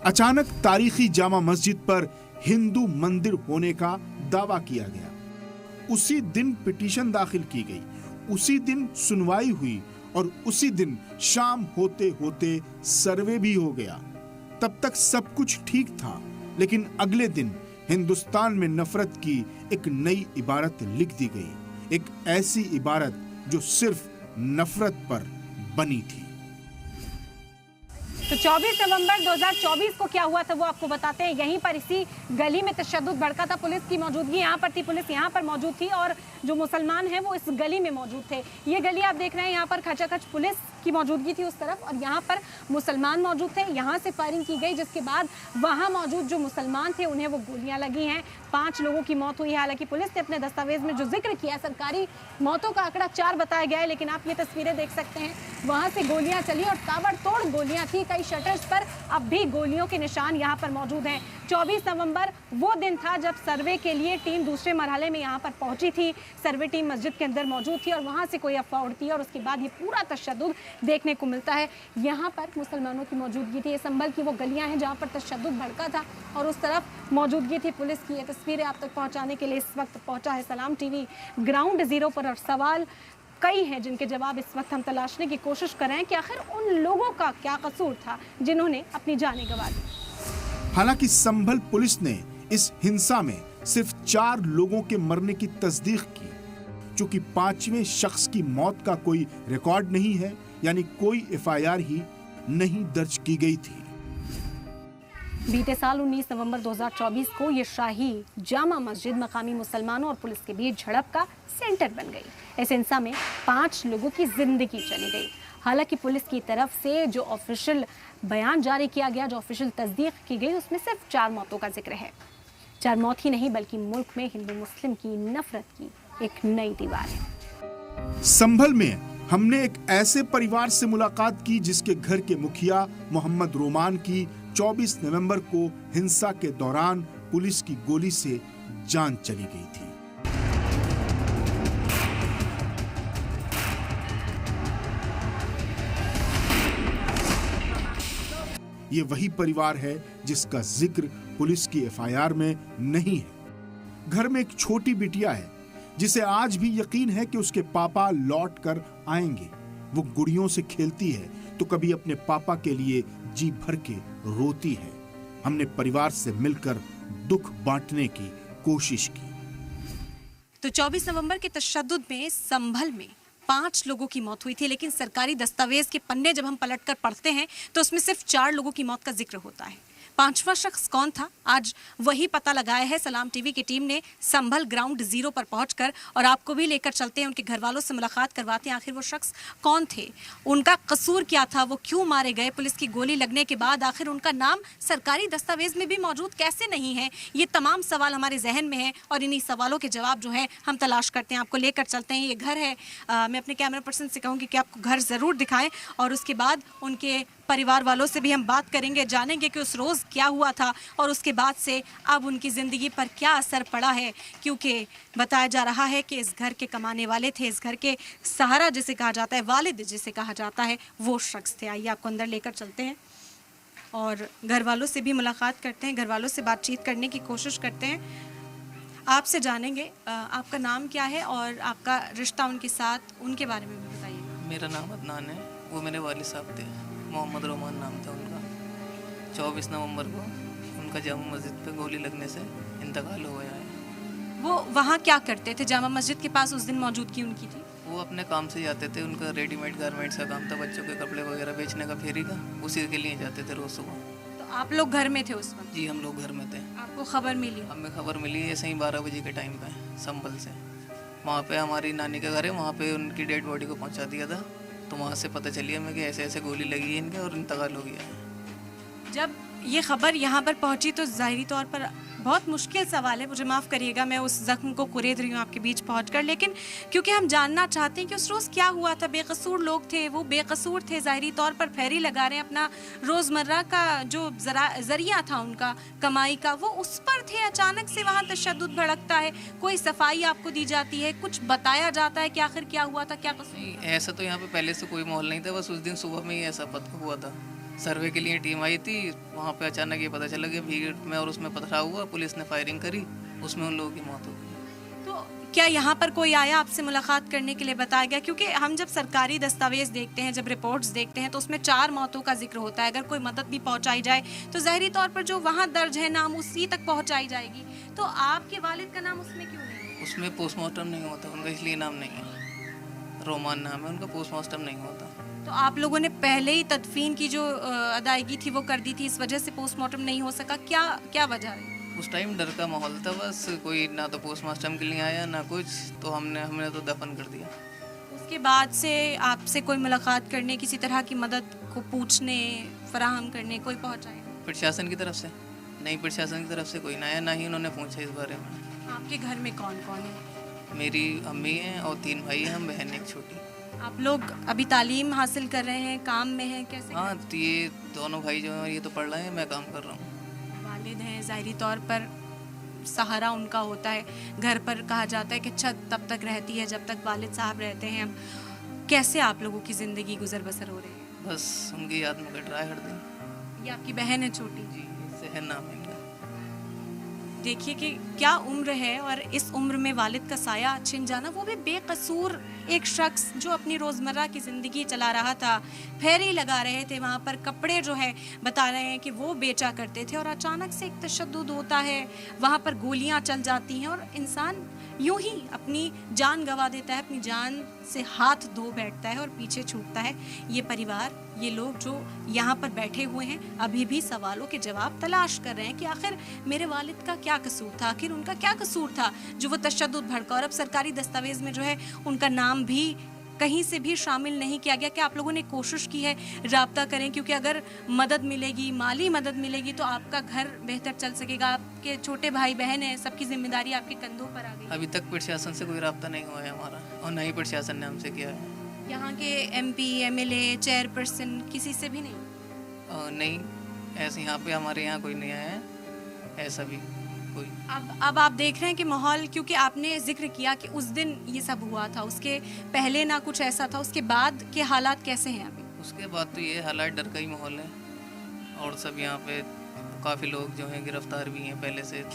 अचानक तारीखी जामा मस्जिद पर हिंदू मंदिर होने का दावा किया गया। उसी दिन पिटीशन दाखिल की गई, उसी दिन सुनवाई हुई और उसी दिन शाम होते होते सर्वे भी हो गया। तब तक सब कुछ ठीक था, लेकिन अगले दिन हिंदुस्तान में नफरत की एक नई इबारत लिख दी गई, एक ऐसी इबारत जो सिर्फ नफरत पर बनी थी। तो 24 नवंबर 2024 को क्या हुआ था वो आपको बताते हैं। यहीं पर इसी गली में तशद्दुद भड़का था। पुलिस की मौजूदगी यहाँ पर थी, पुलिस यहाँ पर मौजूद थी और जो मुसलमान हैं वो इस गली में मौजूद थे। ये गली आप देख रहे हैं, यहाँ पर खचाखच पुलिस की मौजूदगी थी उस तरफ और यहाँ पर मुसलमान मौजूद थे। यहाँ से फायरिंग की गई, जिसके बाद वहाँ मौजूद जो मुसलमान थे उन्हें वो गोलियां लगी हैं। 5 लोगों की मौत हुई है। हालांकि पुलिस ने अपने दस्तावेज में जो जिक्र किया, सरकारी मौतों का आंकड़ा 4 बताया गया है, लेकिन आप ये तस्वीरें देख सकते हैं, वहाँ से गोलियां चली और ताबड़तोड़ गोलियां थी। कई शटर्स पर अब भी गोलियों के निशान यहाँ पर मौजूद हैं। 24 नवंबर वो दिन था जब सर्वे के लिए टीम दूसरे मरहले में यहाँ पर पहुंची थी। सर्वे टीम मस्जिद के अंदर मौजूद थी और वहाँ से कोई अफवाह उड़ती है और उसके बाद ये पूरा तशद्दुद देखने को मिलता है। यहाँ पर मुसलमानों की मौजूदगी थी। ये संभल की वो गलियाँ हैं जहाँ पर तशद्दुद भड़का था और उस तरफ मौजूदगी थी पुलिस की। ये तस्वीरें आप तक पहुँचाने के लिए इस वक्त पहुँचा है सलाम टीवी ग्राउंड जीरो पर और सवाल कई हैं जिनके जवाब इस वक्त हम तलाशने की कोशिश कर रहे हैं कि आखिर उन लोगों का क्या कसूर था जिन्होंने अपनी जानें गंवा दी। हालांकि संभल पुलिस ने इस हिंसा में सिर्फ 4 लोगों के मरने की तस्दीक की। चूंकि 5वें शख्स की मौत का कोई रिकॉर्ड नहीं है, यानी कोई एफआईआर ही नहीं दर्ज की गई थी। बीते साल 19 नवंबर 2024 को ये शाही जामा मस्जिद मकामी मुसलमानों और पुलिस के बीच झड़प का सेंटर बन गई। इस हिंसा में 5 लोगों की जिंदगी चली गई। हालांकि पुलिस की तरफ से जो ऑफिशियल बयान जारी किया गया, जो ऑफिशियल तस्दीक की गई, उसमें सिर्फ 4 मौतों का जिक्र है। 4 मौत ही नहीं बल्कि मुल्क में हिंदू मुस्लिम की नफरत की एक नई दीवार है। संभल में हमने एक ऐसे परिवार से मुलाकात की जिसके घर के मुखिया मोहम्मद रोमान की 24 नवंबर को हिंसा के दौरान पुलिस की गोली से जान चली गई थी। ये वही परिवार है जिसका जिक्र पुलिस की एफआईआर में नहीं है। घर में एक छोटी बिटिया है जिसे आज भी यकीन है कि उसके पापा लौट कर आएंगे। वो गुड़ियों से खेलती है तो कभी अपने पापा के लिए जी भर के रोती है। हमने परिवार से मिलकर दुख बांटने की कोशिश की। तो 24 नवंबर के तशद्दुद में संभल में 5 लोगों की मौत हुई थी, लेकिन सरकारी दस्तावेज के पन्ने जब हम पलटकर पढ़ते हैं तो उसमें सिर्फ 4 लोगों की मौत का जिक्र होता है। 5वां शख्स कौन था, आज वही पता लगाया है सलाम टीवी की टीम ने संभल ग्राउंड जीरो पर पहुंचकर, और आपको भी लेकर चलते हैं, उनके घर वालों से मुलाकात करवाते हैं। आखिर वो शख्स कौन थे, उनका कसूर क्या था, वो क्यों मारे गए, पुलिस की गोली लगने के बाद आखिर उनका नाम सरकारी दस्तावेज में भी मौजूद कैसे नहीं है। ये तमाम सवाल हमारे जहन में है और इन्हीं सवालों के जवाब जो है हम तलाश करते हैं, आपको लेकर चलते हैं। ये घर है, मैं अपने कैमरा पर्सन से कहूँगी कि आपको घर ज़रूर दिखाएं और उसके बाद उनके परिवार वालों से भी हम बात करेंगे, जानेंगे कि उस रोज़ क्या हुआ था और उसके बाद से अब उनकी ज़िंदगी पर क्या असर पड़ा है, क्योंकि बताया जा रहा है कि इस घर के कमाने वाले थे, इस घर के सहारा जिसे कहा जाता है, वालिद जिसे कहा जाता है, वो शख्स थे। आइए आपको अंदर लेकर चलते हैं और घर वालों से भी मुलाकात करते हैं, घर वालों से बातचीत करने की कोशिश करते हैं। आपसे जानेंगे आपका नाम क्या है और आपका रिश्ता उनके साथ, उनके बारे में भी बताइए। मेरा नाम अदनान है, वो मेरे वालिद साहब थे, मोहम्मद रोमान नाम था उनका। 24 नवंबर को उनका जामा मस्जिद पे गोली लगने से इंतकाल हो गया है। वो वहाँ क्या करते थे? जामा मस्जिद के पास उस दिन मौजूदगी उनकी थी? वो अपने काम से जाते थे, उनका रेडीमेड गारमेंट्स का काम था, बच्चों के कपड़े वगैरह बेचने का, फेरी का, उसी के लिए जाते थे रोज़ सुबह। तो आप लोग घर में थे उस वक्त? जी, हम लोग घर में थे। आपको खबर मिली? हमें खबर मिली ऐसे ही 12 बजे के टाइम पे संभल से। वहाँ पे हमारी नानी का घर है, वहाँ पे उनकी डेड बॉडी को पहुँचा दिया था, तो वहाँ से पता चली हमें कि ऐसे ऐसे गोली लगी है इनके और इंतकाल हो गया है। जब ये खबर यहाँ पर पहुँची तो ज़ाहिरी तौर पर बहुत मुश्किल सवाल है, मुझे माफ़ करिएगा, मैं उस ज़ख्म को कुरेद रही हूँ आपके बीच पहुँचकर, लेकिन क्योंकि हम जानना चाहते हैं कि उस रोज़ क्या हुआ था। बेकसूर लोग थे, वो बेकसूर थे, ज़ाहिरी तौर पर फेरी लगा रहे हैं, अपना रोज़मर्रा का जो ज़रिया था उनका कमाई का, वो उस पर थे। अचानक से वहाँ तशद्दुद भड़कता है, कोई सफाई आपको दी जाती है, कुछ बताया जाता है कि आखिर क्या हुआ था, क्या कसूर? ऐसा तो यहाँ पे पहले से कोई माहौल नहीं था, बस उस दिन सुबह में ही ऐसा पता हुआ था सर्वे के लिए टीम आई थी, वहाँ पे अचानक ये पता चला कि भीड़ में और उसमें पथराव हुआ, पुलिस ने फायरिंग करी, उसमें उन लोगों की मौत हो गई। तो क्या यहाँ पर कोई आया आपसे मुलाकात करने के लिए, बताया गया? क्योंकि हम जब सरकारी दस्तावेज देखते हैं, जब रिपोर्ट्स देखते हैं, तो उसमें 4 मौतों का जिक्र होता है। अगर कोई मदद भी पहुँचाई जाए तो ज़ाहिरी तौर पर जो वहाँ दर्ज है नाम उसी तक पहुँचाई जाएगी। तो आपके वालिद का नाम उसमें क्यों नहीं? उसमें पोस्टमार्टम नहीं होता उनका, इसलिए नाम नहीं है। रोमान नाम है उनका, पोस्टमार्टम नहीं होता। तो आप लोगों ने पहले ही तदफीन की जो अदायगी थी वो कर दी थी, इस वजह से पोस्टमार्टम नहीं हो सका? क्या वजह है? उस टाइम डर का माहौल था, बस कोई ना तो पोस्टमार्टम के लिए आया ना कुछ, तो हमने तो दफन कर दिया। उसके बाद से आपसे कोई मुलाकात करने, किसी तरह की मदद को पूछने, फराहम करने कोई पहुँचाया? प्रशासन की तरफ से नहीं, प्रशासन की तरफ से कोई ना आया, ना ही उन्होंने पूछा इस बारे में। आपके घर में कौन कौन है? मेरी अम्मी हैं और 3 भाई हैं, हम बहन एक छोटी। आप लोग अभी तालीम हासिल कर रहे हैं, काम में हैं, कैसे? हाँ, तो ये दोनों भाई जो हैं ये तो पढ़ रहे हैं, मैं काम कर रहा हूँ। वालिद हैं, ज़ाहिरी तौर पर सहारा उनका होता है। घर पर कहा जाता है कि छत तब तक रहती है जब तक वालिद साहब रहते हैं। कैसे आप लोगों की ज़िंदगी गुजर बसर हो रही है? बस उनकी याद में कट रहा है हर दिन। ये आपकी बहन है छोटी? जी, सहर नाम है इनका। देखिए कि क्या उम्र है, और इस उम्र में वालिद का साया छिन जाना, वो भी बेकसूर एक शख्स जो अपनी रोज़मर्रा की ज़िंदगी चला रहा था, फेरी लगा रहे थे, वहाँ पर कपड़े जो है बता रहे हैं कि वो बेचा करते थे, और अचानक से एक तशद्दुद होता है, वहाँ पर गोलियाँ चल जाती हैं और इंसान यूं ही अपनी जान गंवा देता है, अपनी जान से हाथ धो बैठता है और पीछे छूटता है। ये परिवार, ये लोग जो यहाँ पर बैठे हुए हैं, अभी भी सवालों के जवाब तलाश कर रहे हैं कि आखिर मेरे वालिद का क्या कसूर था, आखिर उनका क्या कसूर था जो वो तशद्दुद भड़का। और अब सरकारी दस्तावेज में जो है उनका नाम भी कहीं से भी शामिल नहीं किया गया। क्या आप लोगों ने कोशिश की है राब्ता करें? क्योंकि अगर मदद मिलेगी, माली मदद मिलेगी, तो आपका घर बेहतर चल सकेगा। आपके छोटे भाई बहन हैं, सबकी जिम्मेदारी आपके कंधों पर आ गई। अभी तक प्रशासन से कोई राब्ता नहीं हुआ है हमारा, और ना ही प्रशासन ने हमसे किया है। यहाँ के MP, MLA, चेयरपर्सन किसी से भी नहीं? नहीं, ऐसे यहाँ पे हमारे यहाँ कोई नहीं आया है, ऐसा भी कोई। अब आप देख रहे हैं कि माहौल, क्योंकि आपने जिक्र किया कि उस दिन ये सब हुआ था, उसके पहले ना कुछ ऐसा था, उसके बाद के हालात कैसे हैं अभी? उसके बाद तो ये हालात डर का ही माहौल है, और सब यहाँ पे काफ़ी लोग जो हैं गिरफ्तार भी हैं पहले से।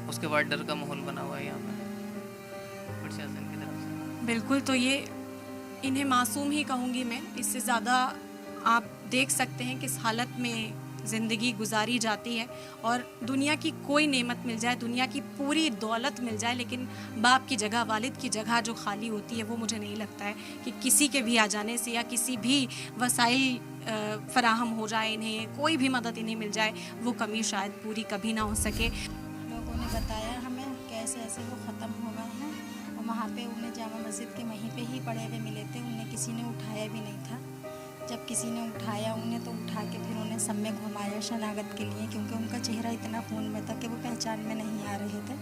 उसके बाद डर का माहौल बना हुआ है यहाँ पे प्रशासन की तरफ से। बिल्कुल, तो ये इन्हें मासूम ही कहूँगी मैं, इससे ज़्यादा आप देख सकते हैं किस हालत में ज़िंदगी गुजारी जाती है। और दुनिया की कोई नेमत मिल जाए, दुनिया की पूरी दौलत मिल जाए, लेकिन बाप की जगह, वालिद की जगह जो खाली होती है, वो मुझे नहीं लगता है कि किसी के भी आ जाने से या किसी भी वसाइल फराहम हो जाए, इन्हें कोई भी मदद इन्हें मिल जाए, वो कमी शायद पूरी कभी ना हो सके। लोगों ने बताया हमें कैसे ऐसे वो ख़त्म हो गए हैं, और वहाँ पे उन्हें जामा मस्जिद के वहीं पे ही पड़े हुए मिले थे। उन्हें किसी ने उठाया भी नहीं था। जब किसी ने उठाया उन्हें, तो उठा के फिर उन्हें सब में घुमाया शनाख्त के लिए, क्योंकि उनका चेहरा इतना खून में था कि वो पहचान में नहीं आ रहे थे।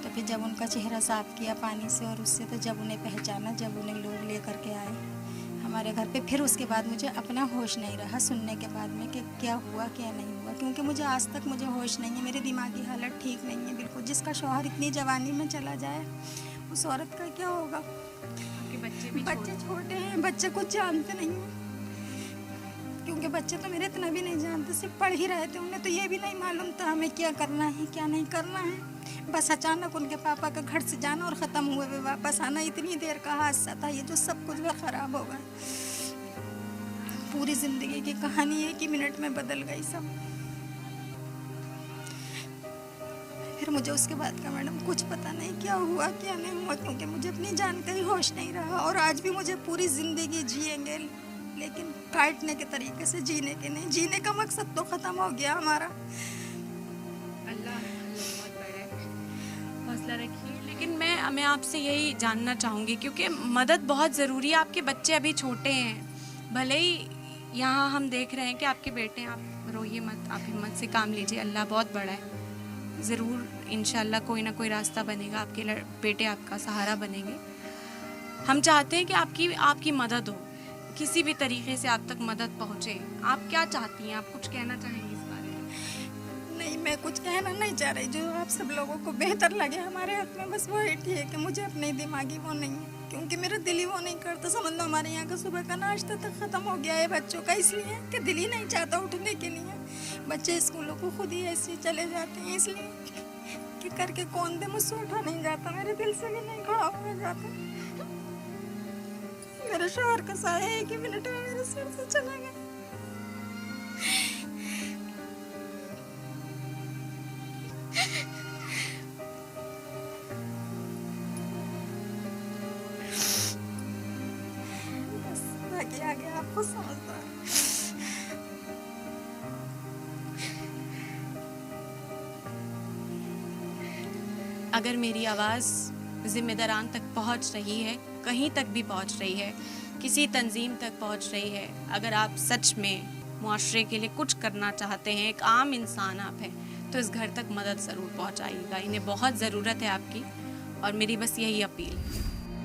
तो फिर जब उनका चेहरा साफ़ किया पानी से और उससे, तो जब उन्हें पहचाना, जब उन्हें लोग ले करके आए हमारे घर पे, फिर उसके बाद मुझे अपना होश नहीं रहा सुनने के बाद में कि क्या हुआ क्या नहीं हुआ, क्योंकि मुझे आज तक मुझे होश नहीं है, मेरी दिमागी हालत ठीक नहीं है बिल्कुल। जिसका शौहर इतनी जवानी में चला जाए, उस औरत का क्या होगा? बच्चे छोटे हैं, बच्चे कुछ जानते नहीं हैं, क्योंकि बच्चे तो मेरे इतना भी नहीं जानते, सिर्फ पढ़ ही रहे थे। उन्हें तो ये भी नहीं मालूम था हमें क्या करना है क्या नहीं करना है। बस अचानक उनके पापा का घर से जाना और ख़त्म हुए हुए वापस आना, इतनी देर का हादसा था ये, जो सब कुछ वह ख़राब हो गया। पूरी ज़िंदगी की कहानी एक ही मिनट में बदल गई सब। फिर मुझे उसके बाद का मैडम कुछ पता नहीं क्या हुआ क्या नहीं हुआ, क्योंकि मुझे अपनी जान का ही होश नहीं रहा। और आज भी मुझे पूरी ज़िंदगी जिएंगे, लेकिन काटने के तरीके से जीने के नहीं। जीने का मकसद तो ख़त्म हो गया हमारा। अल्लाह बहुत बड़ा है, हौसला रखिए। लेकिन मैं आपसे यही जानना चाहूँगी, क्योंकि मदद बहुत ज़रूरी है। आपके बच्चे अभी छोटे हैं, भले ही यहाँ हम देख रहे हैं कि आपके बेटे, आप रोइए मत, आप हिम्मत से काम लीजिए, अल्लाह बहुत बड़ा है। ज़रूर इंशाल्लाह कोई ना कोई रास्ता बनेगा, आपके बेटे आपका सहारा बनेंगे। हम चाहते हैं कि आपकी मदद हो, किसी भी तरीके से आप तक मदद पहुँचे। आप क्या चाहती हैं? आप कुछ कहना चाहेंगी इस बारे में? नहीं, मैं कुछ कहना नहीं चाह रही। जो आप सब लोगों को बेहतर लगे हमारे हक में, बस वो ही ठीक है। मुझे अपनी दिमागी वो नहीं है, क्योंकि मेरा दिल ही वो नहीं करता। समझ लो हमारे यहाँ का सुबह का नाश्ता तक ख़त्म हो गया है बच्चों का, इसलिए कि दिल ही नहीं चाहता उठने के लिए। बच्चे स्कूलों को खुद ही ऐसे चले जाते हैं, इसलिए कि करके कौन दे, मुझसे उठा नहीं जाता, मेरे दिल से भी नहीं खड़ा हुआ जाता। मेरे शौहर का साया 1 ही मिनट में मेरे सिर से चला गया। बस बाकी आगे आपको समझदार। अगर मेरी आवाज़ जिम्मेदारान तक पहुंच रही है, कहीं तक भी पहुंच रही है, किसी तंजीम तक पहुंच रही है, अगर आप सच में मुआशरे के लिए कुछ करना चाहते हैं, एक आम इंसान आप हैं, तो इस घर तक मदद ज़रूर पहुंचाइएगा। इन्हें बहुत ज़रूरत है आपकी, और मेरी बस यही अपील है।